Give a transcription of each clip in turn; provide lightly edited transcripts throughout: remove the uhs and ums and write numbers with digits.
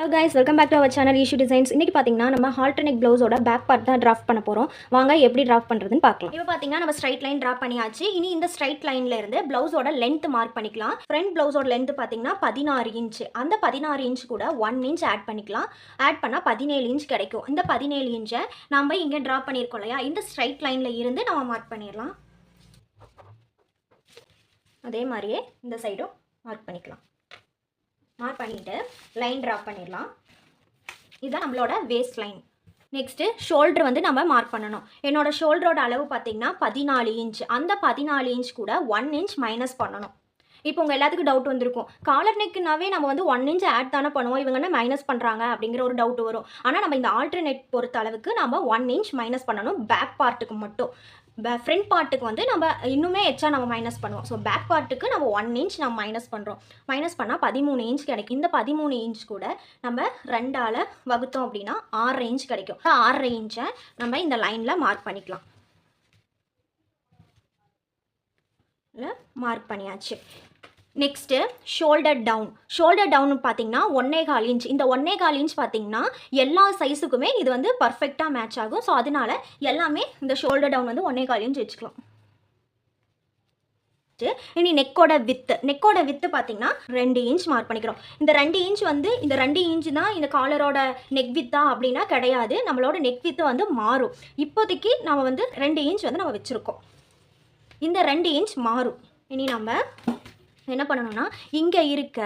Hello guys, welcome back to our channel Issue Designs. இன்னைக்கு பாத்தீங்கன்னா நம்ம halter neck blouse-ஓட back part தான் draft பண்ண போறோம். வாங்க எப்படி draft பண்றதுன்னு பார்க்கலாம். இப்போ பாத்தீங்கன்னா நம்ம straight line draft பண்ணியாச்சு. இனி இந்த straight line-ல இருந்து blouse-ஓட length mark பண்ணிக்கலாம். Front blouse-ஓட length பாத்தீங்கன்னா 16 inch. அந்த 16 inch கூட 1 inch add பண்ணிக்கலாம். add பண்ணா 17 inch கிடைக்கும். இந்த 17 inch-ஐ நாம இங்க draw பண்ணிருக்கோம் இல்லையா? இந்த straight line-ல இருந்து நாம mark பண்ணிரலாம். அதே மாதிரியே இந்த சைடும் mark பண்ணிக்கலாம். மார்க் பண்ணிட்டு லைன் ட்ரா பண்ணிடலாம். இதுதான் நம்மளோட வேஸ்ட் லைன். நெக்ஸ்ட்டு ஷோல்டர் வந்து நம்ம மார்க் பண்ணணும். என்னோட ஷோல்டரோட அளவு பார்த்தீங்கன்னா 14 இன்ச். அந்த 14 இன்ச் கூட 1 இன்ச் மைனஸ் பண்ணணும். இப்போ உங்கள் எல்லாத்துக்கும் டவுட் வந்திருக்கும், காலர் நெக்குனாவே நம்ம வந்து 1 இன்ச் ஆட் தானே பண்ணுவோம், இவங்க என்ன மைனஸ் பண்ணுறாங்க அப்படிங்கிற ஒரு டவுட் வரும். ஆனால் நம்ம இந்த ஆல்டர்னேட் பொறுத்த அளவுக்கு நம்ம 1 இன்ச் மைனஸ் பண்ணணும் பேக் பார்ட்டுக்கு மட்டும். ஃப்ரண்ட் பார்ட்டுக்கு வந்து நம்ம இன்னுமே எச்சா நம்ம மைனஸ் பண்ணுவோம். ஸோ பேக் பார்ட்டுக்கு நம்ம 1 இன்ச் நம்ம மைனஸ் பண்ணுறோம். மைனஸ் பண்ணால் 13 இன்ச் கிடைக்கும். இந்த 13 இன்ச் கூட நம்ம 2ஆல் வகுத்தோம் அப்படின்னா 6 இன்ச் கிடைக்கும். 6 இன்ச்சை நம்ம இந்த லைனில் மார்க் பண்ணிக்கலாம். மார்க் பண்ணியாச்சு. நெக்ஸ்ட்டு ஷோல்டர் டவுன் பார்த்தீங்கன்னா 1.25 இன்ச். இந்த 1.25 இன்ச் பார்த்தீங்கன்னா எல்லா சைஸுக்குமே இது வந்து பர்ஃபெக்டாக மேட்ச் ஆகும். ஸோ அதனால எல்லாமே இந்த ஷோல்டர் டவுன் வந்து 1.25 இன்ச் வச்சுக்கலாம். இனி நெக்கோட வித்து பார்த்தீங்கன்னா 2 இன்ச் மார்க் பண்ணிக்கிறோம். இந்த 2 இன்ச் வந்து இந்த 2 இன்ச் தான் இந்த காலரோட நெக் வித்தா அப்படின்னா கிடையாது. நம்மளோட நெக் வித்து வந்து மாறும். இப்போதைக்கு நம்ம வந்து 2 இன்ச் வந்து நம்ம வச்சுருக்கோம். இந்த 2 இன்ச் மாறும். இனி நம்ம என்ன பண்ணணும்னா இங்கே இருக்க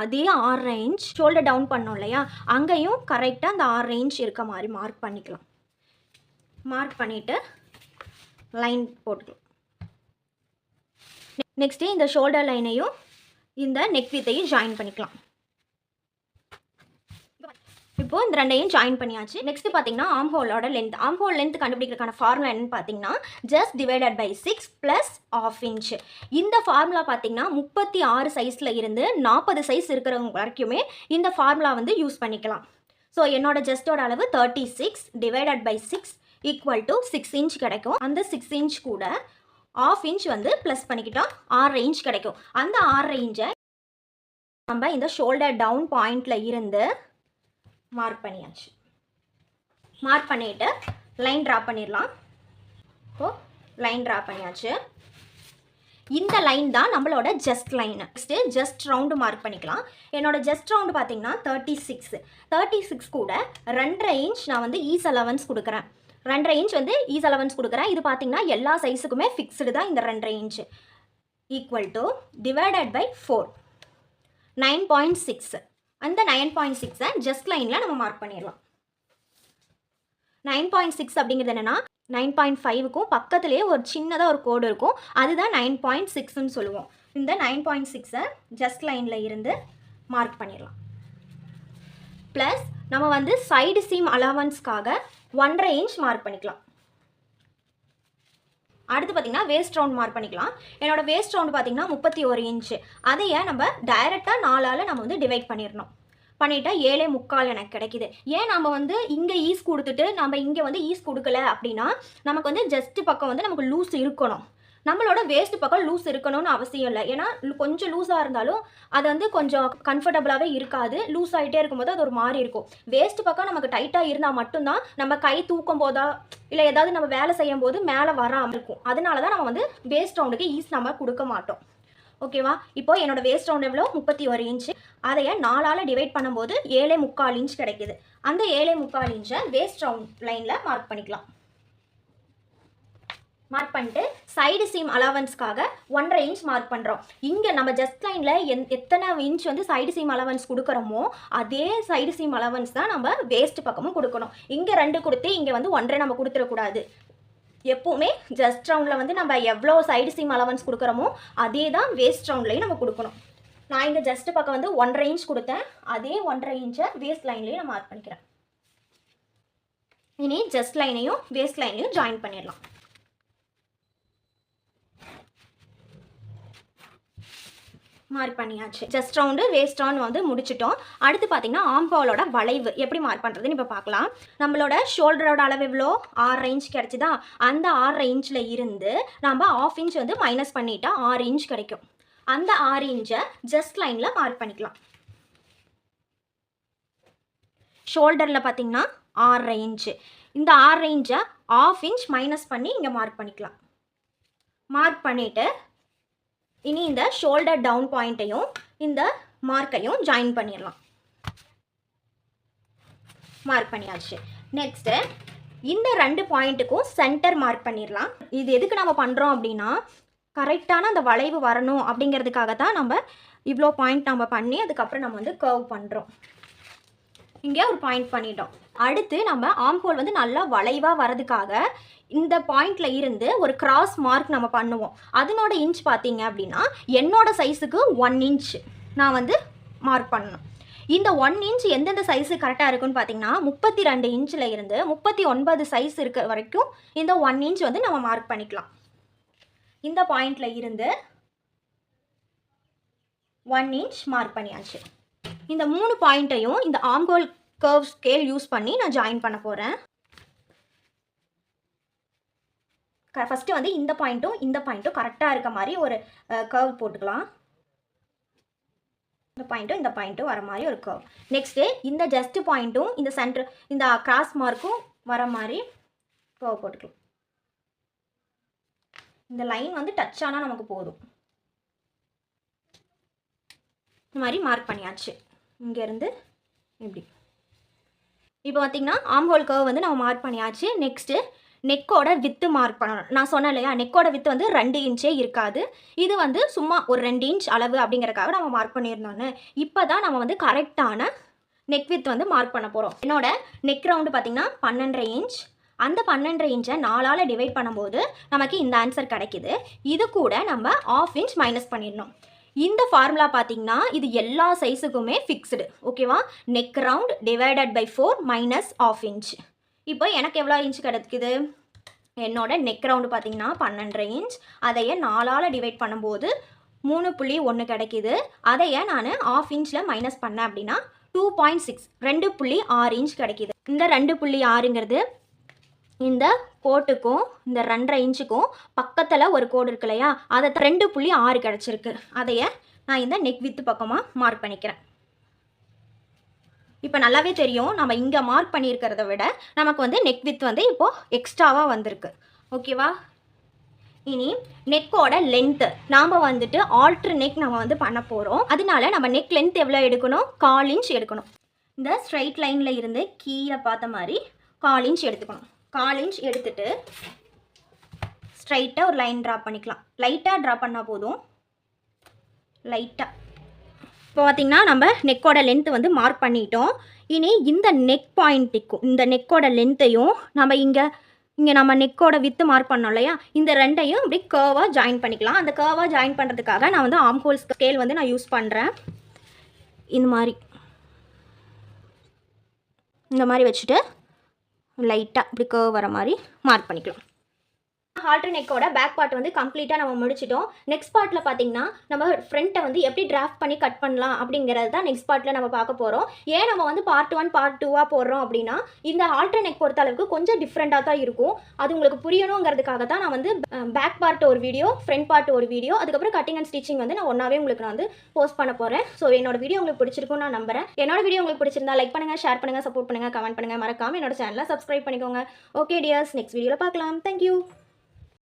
அதே 6 இன்ச் ஷோல்டர் டவுன் பண்ணோம் இல்லையா, அங்கேயும் கரெக்டாக அந்த 6 இன்ச் இருக்க மாதிரி மார்க் பண்ணிக்கலாம். மார்க் பண்ணிவிட்டு லைன் போட்டுக்கலாம். நெக்ஸ்ட்டு இந்த ஷோல்டர் லைனையும் இந்த நெக் வித்தையும் ஜாயின் பண்ணிக்கலாம். இப்போ இந்த 2ஐயும் ஜாயின் பண்ணியாச்சு. நெக்ஸ்ட் பார்த்தீங்கன்னா ஆம் ஹோலோட லென்த் கண்டுபிடிக்கிறதுக்கான ஃபார்முலா என்னன்னு பார்த்தீங்கன்னா ஜஸ்ட் டிவைடட் பை 6 + ½ இன்ச். இந்த ஃபார்முலா பார்த்தீங்கன்னா 36 சைஸில் இருந்து 40 சைஸ் இருக்கிறவங்க வரைக்குமே இந்த ஃபார்முலா வந்து யூஸ் பண்ணிக்கலாம். ஸோ என்னோட ஜஸ்டோட அளவு 36 டிவைடட் பை 6 = 6 இன்ச் கிடைக்கும். அந்த 6 இன்ச் கூட ½ இன்ச் வந்து ப்ளஸ் பண்ணிக்கிட்டா 6 இன்ச் கிடைக்கும். அந்த 6 இன்ச்சை நம்ம இந்த ஷோல்டர் டவுன் பாயிண்டில் இருந்து மார்க் பண்ணியாச்சு. மார்க் பண்ணிவிட்டு லைன் ட்ரா பண்ணிடலாம். இப்போது லைன் ட்ரா பண்ணியாச்சு. இந்த லைன் தான் நம்மளோட just line. Next just round mark பண்ணிக்கலாம். என்னோட ஜஸ்ட் ரவுண்டு பார்த்தீங்கன்னா 36 கூட 2.5 இன்ச் நான் வந்து ஈஸ் அலவன்ஸ் கொடுக்குறேன். 2.5 இன்ச் வந்து ஈஸ் அலவன்ஸ் கொடுக்குறேன். இது பார்த்தீங்கன்னா எல்லா சைஸுக்குமே ஃபிக்ஸ்டு தான் இந்த 2.5 இன்ச். = Divided by 4 9.6. அந்த 9.6-ஐ ஜஸ்ட் லைனில் நம்ம மார்க் பண்ணிடலாம். 9.6 அப்படிங்கிறது என்னென்னா 9.5க்கும் பக்கத்துலேயே ஒரு சின்னதாக ஒரு கோடு இருக்கும், அதுதான் 9.6ன்னு சொல்லுவோம். இந்த 9.6-ஐ ஜஸ்ட் லைனில் இருந்து மார்க் பண்ணிடலாம். ப்ளஸ் நம்ம வந்து சைடு சீம் அலவன்ஸ்க்காக 1.5 இன்ச் மார்க் பண்ணிக்கலாம். அடுத்து பார்த்தீங்கன்னா வேஸ்ட் ரவுண்ட் மார்க் பண்ணிக்கலாம். என்னோட வேஸ்ட் ரவுண்டு பார்த்தீங்கன்னா 31 இன்ச்சு. அதையே நம்ம டைரெக்டாக 4ஆல் நம்ம வந்து டிவைட் பண்ணிடணும். பண்ணிட்டா 7.25 எனக்கு கிடைக்கிது. ஏன் நம்ம வந்து இங்கே ஈஸ் கொடுத்துட்டு நம்ம இங்கே வந்து ஈஸ் கொடுக்கல அப்படின்னா நமக்கு வந்து ஜஸ்ட் பக்கம் வந்து நமக்கு லூஸ் இருக்கணும். நம்மளோட வேஸ்ட் பக்கம் லூஸ் இருக்கணும்னு அவசியம் இல்லை. ஏன்னா கொஞ்சம் லூஸாக இருந்தாலும் அது வந்து கொஞ்சம் கம்ஃபர்டபுளாகவே இருக்காது. லூஸ் ஆகிட்டே இருக்கும்போது அது ஒரு மாதிரி இருக்கும். வேஸ்ட் பக்கம் நமக்கு டைட்டாக இருந்தால் மட்டும்தான் நம்ம கை தூக்கும் போதா இல்லை ஏதாவது நம்ம வேலை செய்யும் போது மேலே வராமல் இருக்கும். அதனால தான் நம்ம வந்து வேஸ்ட் ரவுண்டுக்கு ஈஸ் நம்ம கொடுக்க மாட்டோம். ஓகேவா? இப்போ என்னோட வேஸ்ட் ரவுண்ட் எவ்வளோ 31 இன்ச்சு. அதையே 4ஆல் டிவைட் பண்ணும்போது 7.25 இன்ச் கிடைக்கிது. அந்த 7.25 இன்ச்சை வேஸ்ட் ரவுண்ட் லைனில் மார்க் பண்ணிக்கலாம். மார்க் பண்ணிட்டு சைடு சீம் அலவன்ஸ்க்காக 1.5 இன்ச் மார்க் பண்ணுறோம். இங்கே நம்ம ஜஸ்ட் லைனில் எத்தனை இன்ச் வந்து சைடு சீம் அலவன்ஸ் கொடுக்குறோமோ அதே சைடு சீம் அலவன்ஸ் தான் நம்ம வேஸ்ட் பக்கமும் கொடுக்கணும். இங்கே 2 கொடுத்து இங்கே வந்து 1.5 நம்ம கொடுத்துடக்கூடாது. எப்போவுமே ஜஸ்ட் ரவுண்டில் வந்து நம்ம எவ்வளோ சைடு சீம் அலவன்ஸ் கொடுக்குறோமோ அதே தான் வேஸ்ட் ரவுண்ட்லேயும் நம்ம கொடுக்கணும். நான் இங்கே ஜஸ்ட் பக்கம் வந்து 1.5 இன்ச் கொடுத்தேன். அதே 1.5 இன்ச்சை வேஸ்ட் லைன்லேயும் நான் மார்க் பண்ணிக்கிறேன். இனி ஜஸ்ட் லைனையும் வேஸ்ட் லைன்லையும் ஜாயின் பண்ணிடலாம். மார்க் பண்ணியாச்சு. ஜஸ்ட் ரவுண்டு வேஸ்ட் ரவுண்ட் வந்து முடிச்சிட்டோம். அடுத்து பார்த்தீங்கன்னா ஆம்ஹோலோட வளைவு எப்படி மார்க் பண்ணுறதுன்னு இப்போ பார்க்கலாம். நம்மளோட ஷோல்டரோட அளவு எவ்வளோ 6 இன்ச் கிடச்சிதா, அந்த 6 இன்ச்சில் இருந்து நம்ம ½ இன்ச் வந்து மைனஸ் பண்ணிட்டா 6 இன்ச் கிடைக்கும். அந்த 6 இன்ச்சை ஜஸ்ட் லைனில் மார்க் பண்ணிக்கலாம். ஷோல்டரில் பார்த்தீங்கன்னா 6 இன்ச்சு. இந்த 6 இன்ச்சை 1/2 இன்ச் மைனஸ் பண்ணி இங்கே மார்க் பண்ணிக்கலாம். மார்க் பண்ணிவிட்டு இனி இந்த ஷோல்டர் டவுன் பாயிண்ட்டையும் இந்த மார்க்கையும் ஜாயின் பண்ணிடலாம். மார்க் பண்ணியாச்சு. நெக்ஸ்ட்டு இந்த 2 பாயிண்ட்டுக்கும் சென்டர் மார்க் பண்ணிடலாம். இது எதுக்கு நம்ம பண்ணுறோம் அப்படின்னா, கரெக்டான அந்த வளைவு வரணும் அப்படிங்கிறதுக்காக தான் நம்ம இவ்வளோ பாயிண்ட் நம்ம பண்ணி அதுக்கப்புறம் நம்ம வந்து கர்வ் பண்ணுறோம். இங்கே ஒரு பாயிண்ட் பண்ணிட்டோம். அடுத்து நம்ம ஆர்ம் ஹோல் வந்து நல்லா வளைவாக வரதுக்காக இந்த பாயிண்டில் இருந்து ஒரு கிராஸ் மார்க் நம்ம பண்ணுவோம். அதனோட இன்ச் பார்த்தீங்க அப்படின்னா என்னோட சைஸுக்கு 1 இன்ச் நான் வந்து மார்க் பண்ணணும். இந்த 1 இன்ச் எந்தெந்த சைஸு கரெக்டாக இருக்குன்னு பார்த்தீங்கன்னா 32 இன்ச்சில் இருந்து 39 சைஸ் இருக்க வரைக்கும் இந்த 1 இன்ச் வந்து நம்ம மார்க் பண்ணிக்கலாம். இந்த பாயிண்டில் இருந்து 1 இன்ச் மார்க் பண்ணியாச்சு. இந்த 3 பாயிண்ட்டையும் இந்த arm whole curve scale use பண்ணி நான் ஜாயின் பண்ண போகிறேன். ஃபஸ்ட்டு வந்து இந்த பாயிண்ட்டும் கரெக்டாக இருக்க மாதிரி ஒரு கர்வ் போட்டுக்கலாம். இந்த பாயிண்ட்டும் வர மாதிரி ஒரு கர்வ். நெக்ஸ்ட்டு இந்த ஜஸ்ட் பாயிண்ட்டும் இந்த சென்டர் இந்த கிராஸ் மார்க்கும் வர மாதிரி கர்வ் போட்டுக்கலாம். இந்த லைன் வந்து டச் ஆனால் நமக்கு போதும். இந்த மாதிரி மார்க் பண்ணியாச்சு. இங்கேருந்து இப்படி இப்போ பார்த்திங்கன்னா ஆர்ம் ஹோல் கர்வ் வந்து நம்ம மார்க் பண்ணியாச்சு. நெக்ஸ்ட்டு நெக்கோட வித்து மார்க் பண்ணணும். நான் சொன்னேன் இல்லையா, நெக்கோட வித்து வந்து 2 இன்ச்சே இருக்காது. இது வந்து சும்மா ஒரு 2 இன்ச் அளவு அப்படிங்கிறக்காக நம்ம மார்க் பண்ணியிருந்தோன்னு. இப்போ தான் நம்ம வந்து கரெக்டான நெக் வித் வந்து மார்க் பண்ண போகிறோம். என்னோட நெக் ரவுண்டு பார்த்திங்கன்னா 12.5 இன்ச். அந்த 12.5 இன்ச்சை 4ஆல் டிவைட் பண்ணும்போது நமக்கு இந்த ஆன்சர் கிடைக்கிது. இது கூட நம்ம 1/2 இன்ச் மைனஸ் பண்ணிடணும். இந்த ஃபார்முலா பார்த்தீங்கன்னா இது எல்லா சைஸுக்குமே ஃபிக்ஸ்டு. ஓகேவா? Neck round divided by 4 minus 1/2 inch. இப்போ எனக்கு எவ்வளோ இன்ச் கிடைக்குது? என்னோட நெக் ரவுண்டு பார்த்தீங்கன்னா 12.5 இன்ச். அதையே 4ஆல் டிவைட் பண்ணும்போது 3.1 கிடைக்கிது. அதையே நான் 1/2 இன்ச்சில் மைனஸ் பண்ணேன் அப்படின்னா 2.6 2.6 இன்ச் கிடைக்கிது. இந்த 2.6ங்கிறது இந்த கோட்டுக்கும் இந்த 2.5 இன்ச்சுக்கும் பக்கத்தில் ஒரு கோடு இருக்கு இல்லையா, அதை 2.6 கிடச்சிருக்கு. அதையே நான் இந்த நெக் வித்து பக்கமாக மார்க் பண்ணிக்கிறேன். இப்போ நல்லாவே தெரியும், நம்ம இங்கே மார்க் பண்ணியிருக்கிறத விட நமக்கு வந்து நெக் வித் வந்து இப்போது எக்ஸ்ட்ராவாக வந்திருக்கு. ஓகேவா? இனி நெக்கோட லென்த்து நாம் வந்துட்டு ஆல்ட்ரு நெக் நம்ம வந்து பண்ண போகிறோம். அதனால நம்ம நெக் லென்த் எவ்வளோ எடுக்கணும்? 1/4 இன்ச் எடுக்கணும். இந்த ஸ்ட்ரைட் லைனில் இருந்து கீழே பார்த்த மாதிரி 1/4 இன்ச் எடுத்துக்கணும். 1/4 இன்ச் எடுத்துட்டு ஸ்ட்ரைட்டாக ஒரு லைன் ட்ரா பண்ணிக்கலாம். லைட்டாக ட்ரா பண்ணால் போதும். லைட்டாக இப்போ பார்த்திங்கன்னா நம்ம நெக்கோட லென்த்து வந்து மார்க் பண்ணிட்டோம். இனி இந்த நெக் பாயிண்ட்டுக்கும் இந்த நெக்கோட லென்த்தையும் நம்ம இங்கே நம்ம நெக்கோட வித்து மார்க் பண்ணோம் இல்லையா, இந்த 2ஐயும் இப்படி கர்வாக ஜாயின் பண்ணிக்கலாம். அந்த கர்வாக ஜாயின் பண்ணுறதுக்காக நான் வந்து ஆர்ம் ஹோல் ஸ்கேல் வந்து நான் யூஸ் பண்ணுறேன். இந்த மாதிரி வச்சுட்டு லைட்டாக இப்படி கர்வ் வர மாதிரி மார்க் பண்ணிக்கலாம். ஹால்டர் நெக்கோட பேக் பார்ட் வந்து கம்ப்ளீட்டாக நம்ம முடிச்சிட்டோம். நெக்ஸ்ட் பார்ட்டில் பார்த்தீங்கன்னா நம்ம ஃப்ரண்ட்டை வந்து எப்படி டிராஃப்ட் பண்ணி கட் பண்ணலாம் அப்படிங்கிறது தான் நெக்ஸ்ட் பார்ட்டில் நம்ம பார்க்க போகிறோம். ஏன் நம்ம வந்து பார்ட் 1 பார்ட் 2வாக போடுறோம் அப்படின்னா, இந்த ஹால்டர் நெக் பொறுத்த அளவுக்கு கொஞ்சம் டிஃப்ரெண்ட்டாக தான் இருக்கும். அது உங்களுக்கு புரியணுங்கிறதுக்காக தான் நான் வந்து பேக் பார்ட் ஒரு வீடியோ, ஃப்ரண்ட் பார்ட் ஒரு வீடியோ, அதுக்கப்புறம் கட்டிங் அண்ட் ஸ்டிச்சிங் வந்து நான் ஒன்றாவே உங்களுக்கு நான் வந்து போஸ்ட் பண்ண போகிறேன். ஸோ என்னோட வீடியோ உங்களுக்கு பிடிச்சிருக்கும் நான் நம்புறேன். என்னோட வீடியோ உங்களுக்கு பிடிச்சிருந்தா லைக் பண்ணுங்கள், ஷேர் பண்ணுங்கள், சப்போர்ட் பண்ணுங்கள், கமெண்ட் பண்ணுங்கள், மறக்காமல் என்னோட சேனலை சப்ஸ்கிரைப் பண்ணிக்கோங்க. ஓகே டியர்ஸ், நெக்ஸ்ட் வீடியோவில் பார்க்கலாம். தேங்க்யூ.